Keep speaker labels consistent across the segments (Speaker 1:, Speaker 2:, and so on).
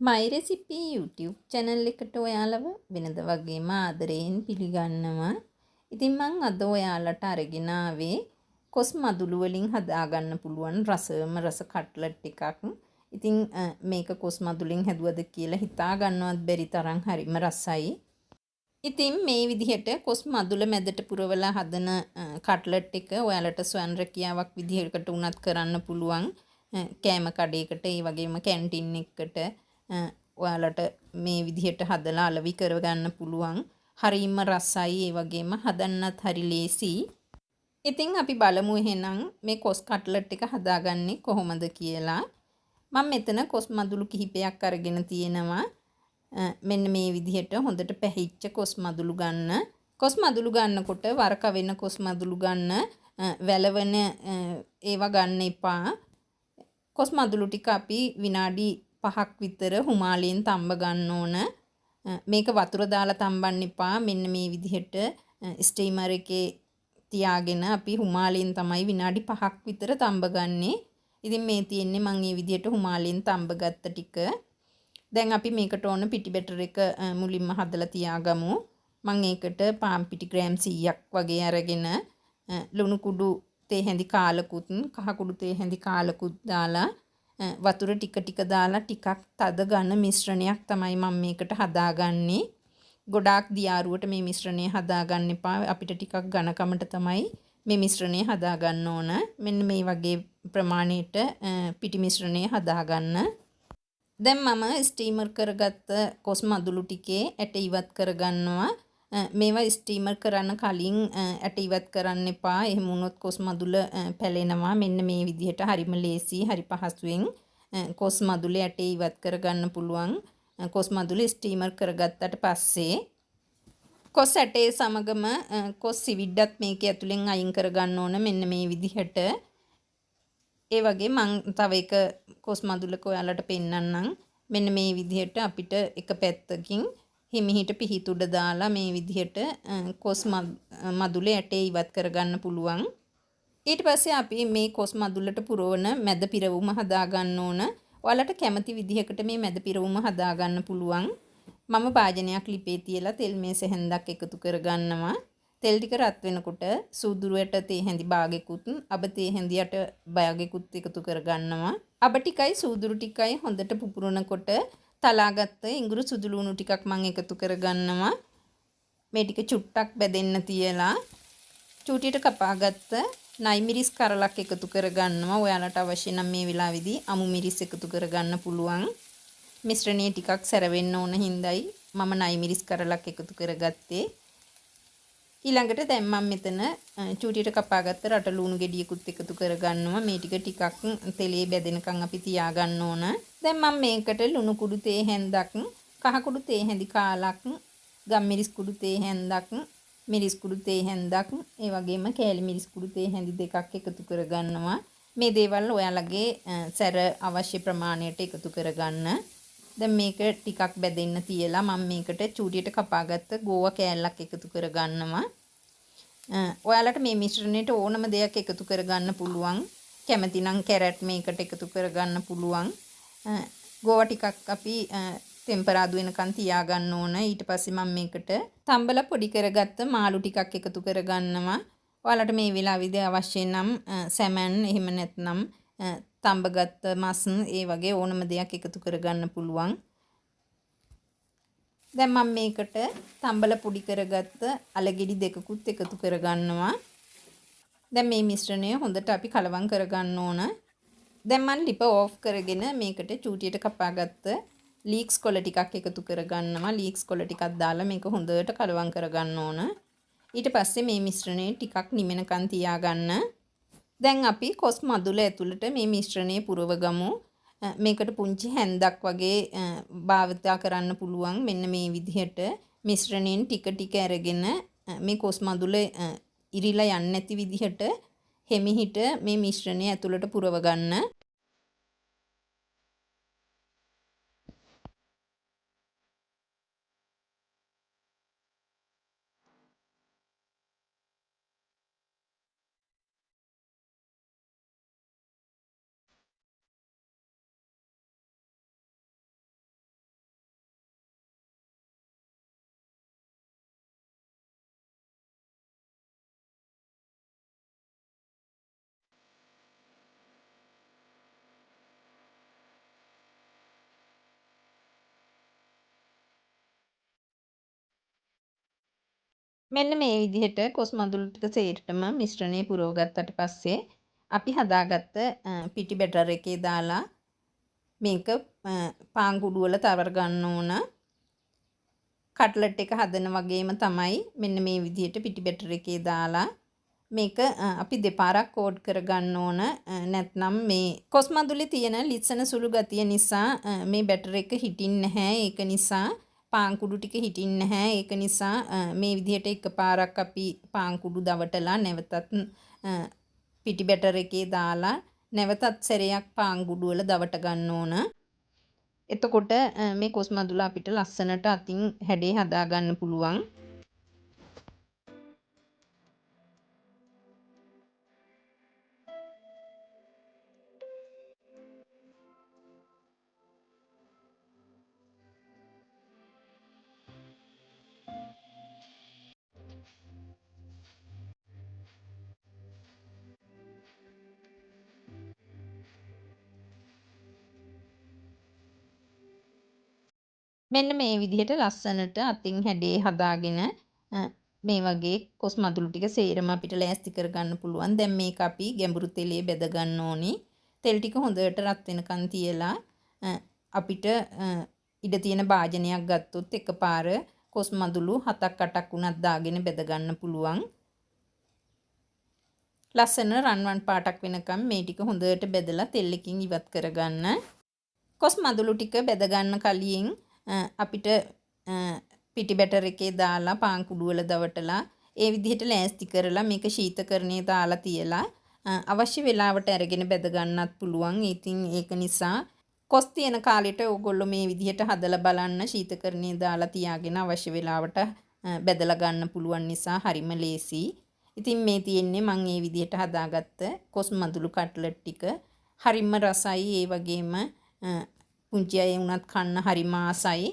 Speaker 1: My Recipe YouTube channel එකට ඔයාලව වෙනද වගේම ආදරයෙන් පිළිගන්නවා. ඉතින් මං අද ඔයාලට අරගෙන ආවේ කොස් මදුළු වලින් හදාගන්න පුළුවන් රස කට්ලට් එකක්. ඉතින් මේක කොස් මදුලින් හැදුවද කියලා හිතා ගන්නවත් බැරි තරම් හරිම රසයි. ඉතින් මේ විදිහට කොස් මදුල මැදට පුරවලා හදන කට්ලට් එක ඔයාලට ස්වයං රැකියාවක් විදිහකට උනත් කරන්න පුළුවන්. කෑම කඩේකට ඒ වගේම කැන්ටින් එකකට ඔයාලට මේ විදිහට හදලා අලවි කරගන්න පුළුවන්. හරිම රසයි ඒ වගේම හදන්නත් හරි ලේසියි. ඉතින් අපි බලමු එහෙනම් මේ කොස් කට්ලට් එක හදාගන්නේ කොහොමද කියලා. මම මෙතන කොස් මදුළු කිහිපයක් අරගෙන තියෙනවා. මෙන්න මේ විදිහට හොඳට පැහිච්ච කොස් මදුළු ගන්න. කොස් මදුළු ගන්නකොට වරක වෙන කොස් මදුළු ගන්න, වැලවන ඒවා ගන්න එපා. කොස් මදුළු ටික අපි විනාඩි 5ක් විතර හුමාලයෙන් තම්බ ගන්න ඕන. මේක වතුර දාලා තම්බන්න එපා. මෙන්න මේ විදිහට ස්ටීමර් එකේ තියාගෙන අපි හුමාලයෙන් තමයි විනාඩි 5ක් විතර තම්බ ගන්නේ. ඉතින් මේ තියෙන්නේ මම මේ විදිහට හුමාලයෙන් තම්බ ගත්ත ටික. දැන් අපි මේකට ඕන පිටි බැටර් එක මුලින්ම හදලා තියාගමු. මම ඒකට පාන් පිටි ග්‍රෑම් 100ක් වගේ අරගෙන ලුණු කුඩු තේ හැඳි කාලකුත් කහ කුඩු තේ හැඳි කාලකුත් දාලා වතුර ටික දාලා ටිකක් තද ඝන මිශ්‍රණයක් තමයි මම මේකට හදාගන්නේ. ගොඩාක් දියාරුවට මේ මිශ්‍රණය හදාගන්න එපා. අපිට ටිකක් ඝනකමට තමයි මේ මිශ්‍රණය හදාගන්න ඕන. මෙන්න මේ වගේ ප්‍රමාණයට පිටි මිශ්‍රණය හදාගන්න. දැන් මම ස්ටීමර් කරගත්ත කොස් මදුළු ටිකේ ඇට ඉවත් කරගන්නවා. මේවා ස්ටීමර් කරන්න කලින් ඇට ඉවත් කරන්න එපා. එහෙම වුණොත් කොස් මදුළ පැලෙනවා. මෙන්න මේ විදිහට හරිම ලේසි, හරි පහසුවෙන් කොස් මදුළේ ඇට ඉවත් කරගන්න පුළුවන්. කොස් මදුළ ස්ටීමර් කරගත්තට පස්සේ කොස් ඇටේ සමගම කොස් සිවිඩ්ඩත් මේක ඇතුලෙන් අයින් කරගන්න ඕන. මෙන්න මේ විදිහට. ඒ වගේ මං තව එක කොස් මදුලක ඔයාලට පෙන්නන්නම්. මෙන්න මේ විදිහට අපිට එක පැත්තකින් හිමිහිට පිහිතුඩ දාලා මේ විදිහට කොස් මදුලේ ඇටේ ඉවත් කරගන්න පුළුවන්. ඊට පස්සේ අපි මේ කොස් මදුලට පුරවන මැද පිරවුම හදා ගන්න ඕන. ඔයාලට කැමති විදිහකට මේ මැද පිරවුම හදා ගන්න පුළුවන්. මම භාජනයක් ලිපේ තියලා තෙල් මේස හැන්දක් එකතු කරගන්නවා. තෙල් ටික රත් වෙනකොට සූදුරුවට තේ හැඳි භාගෙකුත් අබ තේ හැඳියට භාගෙකුත් එකතු කරගන්නවා. අබ ටිකයි සූදුරු ටිකයි හොඳට පුපුරනකොට තලාගත්ත ඉඟුරු සුදු ලුණු ටිකක් මම එකතු කරගන්නවා. මේ ටික චුට්ටක් බැදෙන්න තියලා චූටියට කපාගත්ත නයි මිරිස් කරලක් එකතු කරගන්නවා. ඔයාලට අවශ්‍ය නම් මේ වෙලාවේදී අමු මිරිස් එකතු කරගන්න පුළුවන්. මිශ්‍රණය ටිකක් සැර වෙන්න ඕන හින්දායි මම නයි මිරිස් කරලක් එකතු කරගත්තේ. ඊළඟට දැන් මම මෙතන චූටියට කපාගත්ත රට ලුණු ගෙඩියකුත් එකතු කරගන්නවා. මේ ටිකක් තෙලේ බැදෙනකන් අපි තියාගන්න ඕන. දැන් මම මේකට ලුණු කුඩු තේ හැන්දක්, කහ කුඩු තේ හැඳි කාලක්, ගම්මිරිස් කුඩු තේ හැන්දක්, මිරිස් කුඩු තේ හැන්දක්, ඒ වගේම කෑලි මිරිස් කුඩු තේ හැඳි දෙකක් එකතු කරගන්නවා. මේ දේවල් ඔයාලගේ සැර අවශ්‍ය ප්‍රමාණයට එකතු කරගන්න. දැන් මේක ටිකක් බැදෙන්න තියලා මම මේකට චූටියට කපාගත්ත ගෝවා කෑල්ලක් එකතු කරගන්නවා. ඔයාලට මේ මිශ්‍රණයට ඕනම දෙයක් එකතු කරගන්න පුළුවන්. කැමති නම් කැරට් මේකට එකතු කරගන්න පුළුවන්. ගෝවා ටිකක් අපි ටෙම්පරාදු වෙනකන් තියාගන්න ඕන. ඊට පස්සේ මම මේකට තම්බලා පොඩි කරගත්ත මාළු ටිකක් එකතු කරගන්නවා. ඔයාලට මේ වෙලාවේදී අවශ්‍ය නම් සැමන් එහෙම නැත්නම් තම්බගත්ත මස් ඒ වගේ ඕනම දෙයක් එකතු කරගන්න පුළුවන්. දැන් මම මේකට තම්බල පොඩි කරගත්ත අලගෙඩි දෙකකුත් එකතු කරගන්නවා. දැන් මේ මිශ්‍රණය හොඳට අපි කලවම් කරගන්න ඕන. දැන් මම ලිප ඕෆ් කරගෙන මේකට චූටියට කපාගත්ත ලීක්ස් කොළ ටිකක් එකතු කරගන්නවා. ලීක්ස් කොළ ටිකක් දාලා මේක හොඳට කලවම් කරගන්න ඕන. ඊට පස්සේ මේ මිශ්‍රණය ටිකක් නිමෙනකන් තියාගන්න. දැන් අපි කොස් මදුල ඇතුළට මේ මිශ්‍රණය පුරවගමු. මේකට පුංචි හැන්දක් වගේ භාවිතා කරන්න පුළුවන්. මෙන්න මේ විදිහට මිශ්‍රණයෙන් ටික අරගෙන මේ කොස් මදුල ඉරිලා යන්නේ නැති විදිහට හිමිහිට මේ මිශ්‍රණය ඇතුළට පුරව ගන්න. මෙන්න මේ විදිහට කොස් මදුළු ටික සේරටම මිශ්‍රණය පුරවගත්තට පස්සේ අපි හදාගත්ත පිටි බැටර් එකේ දාලා මේක පාන් කුඩු වල තවර ගන්න ඕන. කට්ලට් එක හදන වගේම තමයි මෙන්න මේ විදිහට පිටි බැටර් එකේ දාලා මේක අපි දෙපාරක් කෝඩ් කරගන්න ඕන. නැත්නම් මේ කොස් මදුලේ තියෙන ලිස්සන සුළු ගතිය නිසා මේ බැටර් එක හිටින්නේ නැහැ. ඒක නිසා පාන් කුඩු ටික හිටින්නේ නැහැ. ඒක නිසා මේ විදිහට එකපාරක් අපි පාන් කුඩු දවටලා නැවතත් පිටි බැටර් එකේ දාලා නැවතත් සැරයක් පාන් කුඩු වල දවට ගන්න ඕන. එතකොට මේ කොස් මදුල අපිට ලස්සනට අතින් හැඩේ හදා ගන්න පුළුවන්. මෙන්න මේ විදිහට ලස්සනට අතින් හැඩේ හදාගෙන මේ වගේ කොස් මදුළු ටික සේරම අපිට ලෑස්ති කරගන්න පුළුවන්. දැන් මේක අපි ගැඹුරු තෙලේ බෙද ගන්න ඕනි. තෙල් ටික හොඳට රත් වෙනකන් තියලා අපිට ඉඩ තියෙන භාජනයක් ගත්තොත් එකපාර කොස් මදුළු 7ක් 8ක් උනත් දාගෙන බෙද ගන්න පුළුවන්. ලස්සන රන්වන් පාටක් වෙනකම් මේ ටික හොඳට බෙදලා තෙල් එකකින් ඉවත් කරගන්න. කොස් මදුළු ටික බෙද ගන්න කලින් අපිට පිටි බැටර් එකේ දාලා පාන් කුඩු වල දවටලා ඒ විදිහට ලෑස්ති කරලා මේක ශීතකරණයේ දාලා තියලා අවශ්‍ය වෙලාවට අරගෙන බෙද ගන්නත් පුළුවන්. ඉතින් ඒක නිසා කොස් තියෙන කාලෙට ඕගොල්ලෝ මේ විදිහට හදලා බලන්න. ශීතකරණයේ දාලා තියාගෙන අවශ්‍ය වෙලාවට බෙදලා ගන්න පුළුවන් නිසා හරිම ලේසි. ඉතින් මේ තියෙන්නේ මම මේ විදිහට හදාගත්ත කොස් මදුළු කට්ලට් ටික. හරිම රසයි. ඒ වගේම පුංචි අය වුණත් කන්න හරිම ආසයි.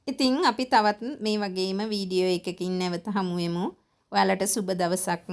Speaker 1: ඉතින් අපි තවත් මේ වගේම වීඩියෝ එකකින් නැවත හමු වෙමු. ඔයාලට සුබ දවසක්.